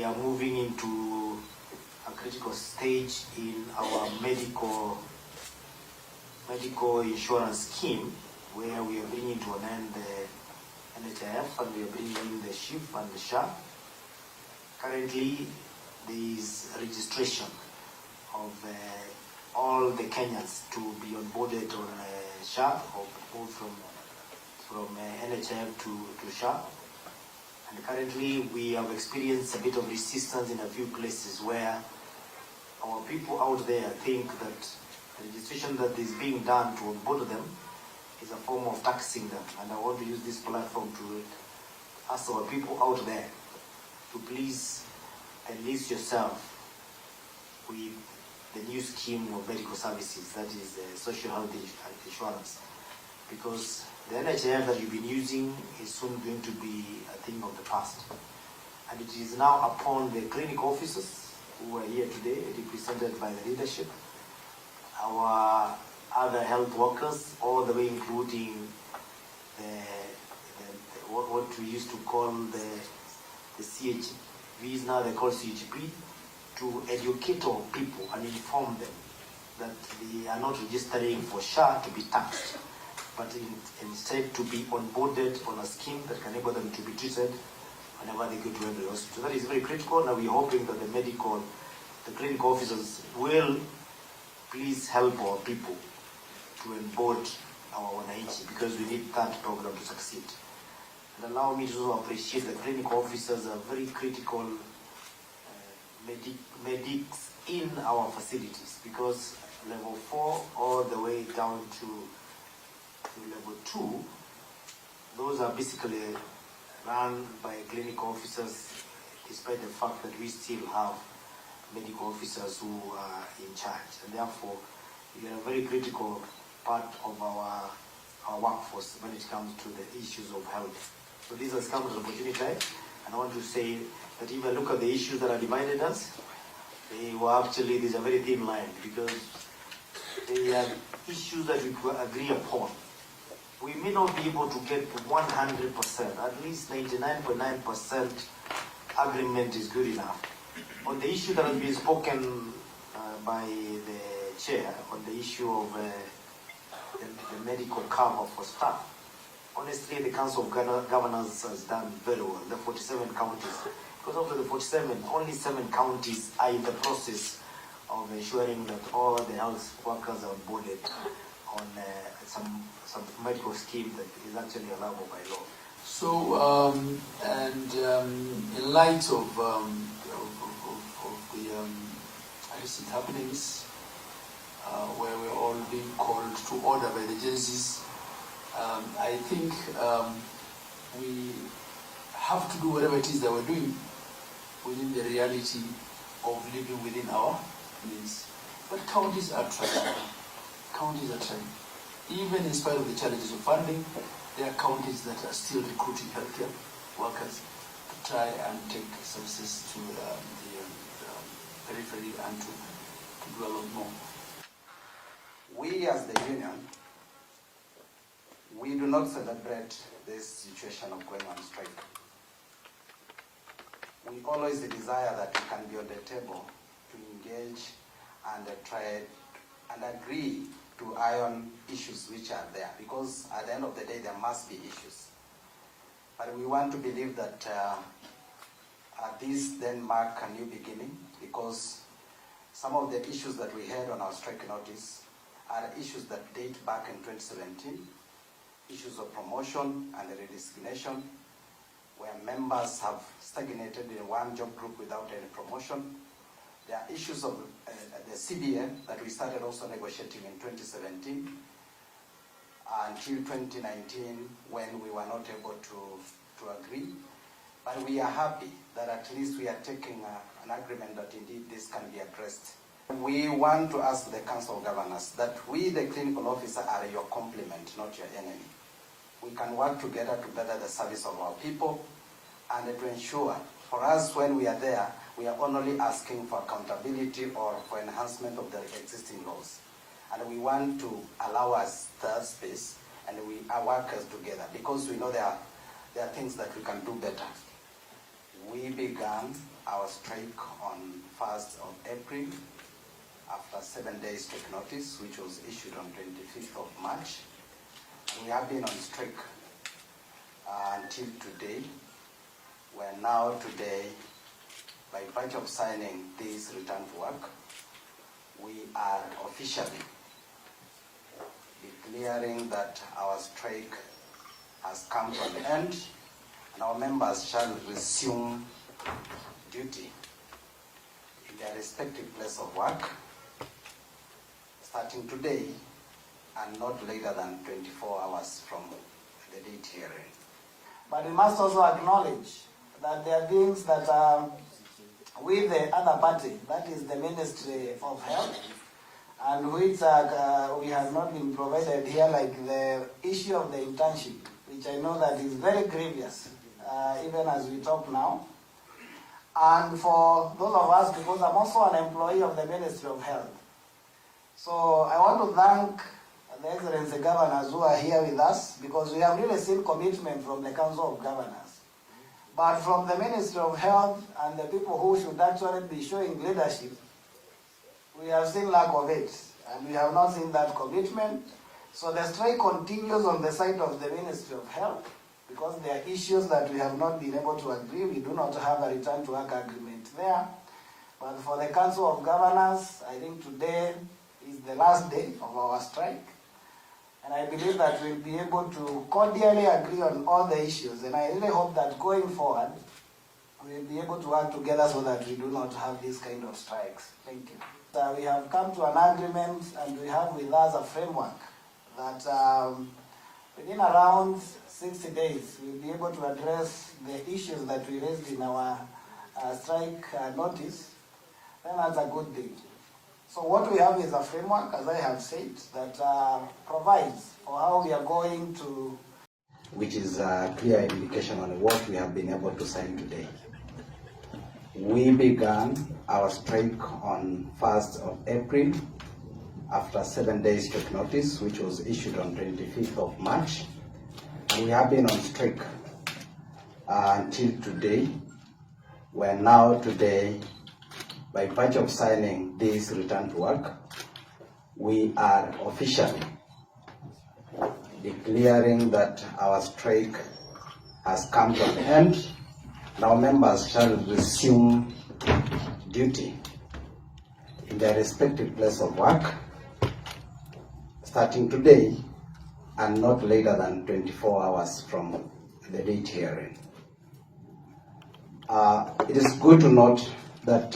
we are moving into a critical stage in our medical insurance scheme, where we are bringing to an end the NHIF and we are bringing in the SHIF and the SHA. Currently, there is registration of all the Kenyans to be onboarded on SHA or move from NHIF to SHA. And currently, we have experienced a bit of resistance in a few places where our people out there think that the registration that is being done to onboard them is a form of taxing them. And I want to use this platform to ask our people out there to please enlist yourself with the new scheme of medical services, that is social health insurance, because the NHIF that you've been using is soon going to be a thing of the past. And it is now upon the clinic officers who are here today, represented by the leadership, our other health workers, all the way including what we used to call the CHVs, now they call CHP, to educate our people and inform them that they are not registering for SHA to be taxed, but instead to be onboarded on a scheme that can enable them to be treated whenever they go to every hospital. That is very critical. Now we're hoping that the clinic officers will please help our people to onboard our wananchi, because we need that program to succeed. And allow me to also appreciate the clinic officers are very critical medics in our facilities, because level 4 all the way down to level 2, those are basically run by clinic officers, despite the fact that we still have medical officers who are in charge. And therefore, we are a very critical part of our workforce when it comes to the issues of health. So this has come as an opportunity, and I want to say that if I look at the issues that are divided us, there's a very thin line, because they are issues that we could agree upon. We may not be able to get 100%, at least 99.9% agreement is good enough. On the issue that has been spoken by the chair, on the issue of the medical cover for staff, honestly, the Council of Governors has done very well, the 47 counties. Because of the 47, only 7 counties are in the process of ensuring that all the health workers are onboarded on some medical scheme that is actually allowable by law. So, in light of the recent happenings, where we're all being called to order by the agencies, I think we have to do whatever it is that we're doing within the reality of living within our means. But counties are trying. Counties are trying. Even in spite of the challenges of funding, there are counties that are still recruiting healthcare workers to try and take services to the periphery and to do a lot more. We as the union, we do not celebrate this situation of going on strike. We always desire that we can be on the table to engage and try and agree to iron issues which are there, because at the end of the day there must be issues. But we want to believe that this then mark a new beginning, because some of the issues that we had on our strike notice are issues that date back in 2017, issues of promotion and redesignation, where members have stagnated in one job group without any promotion. There are issues of the CBN that we started also negotiating in 2017 until 2019, when we were not able to agree. But we are happy that at least we are taking an agreement that indeed this can be addressed. We want to ask the Council of Governors that we, the clinical officer, are your complement, not your enemy. We can work together to better the service of our people and to ensure, for us when we are there, we are only asking for accountability or for enhancement of the existing laws. And we want to allow us that space, and we are workers together, because we know there are things that we can do better. We began our strike on 1st of April after 7 days strike notice, which was issued on 25th of March. We have been on strike until today, where now today, by virtue of signing this return to work, we are officially declaring that our strike has come to an end, and our members shall resume duty in their respective place of work starting today and not later than 24 hours from the date herein. But we must also acknowledge that there are things that with the other party, that is the Ministry of Health, and which we have not been provided here, like the issue of the internship, which I know that is very grievous, even as we talk now. And for those of us, because I'm also an employee of the Ministry of Health. So I want to thank the Excellency Governors who are here with us, because we have really seen commitment from the Council of Governors. But from the Ministry of Health and the people who should actually be showing leadership, we have seen lack of it, and we have not seen that commitment. So the strike continues on the side of the Ministry of Health, because there are issues that we have not been able to agree. We do not have a return to work agreement there. But for the Council of Governors, I think today is the last day of our strike. And I believe that we'll be able to cordially agree on all the issues. And I really hope that going forward, we'll be able to work together so that we do not have these kind of strikes. Thank you. We have come to an agreement, and we have with us a framework that within around 60 days, we'll be able to address the issues that we raised in our strike notice. Then that's a good thing. So what we have is a framework, as I have said, that provides for how we are going to... Which is a clear indication on what we have been able to sign today. We began our strike on 1st of April after 7 days strike notice, which was issued on 25th of March. And we have been on strike until today, where now today, by virtue of signing this return to work, we are officially declaring that our strike has come to an end, and our members shall resume duty in their respective place of work starting today and not later than 24 hours from the date herein. It is good to note that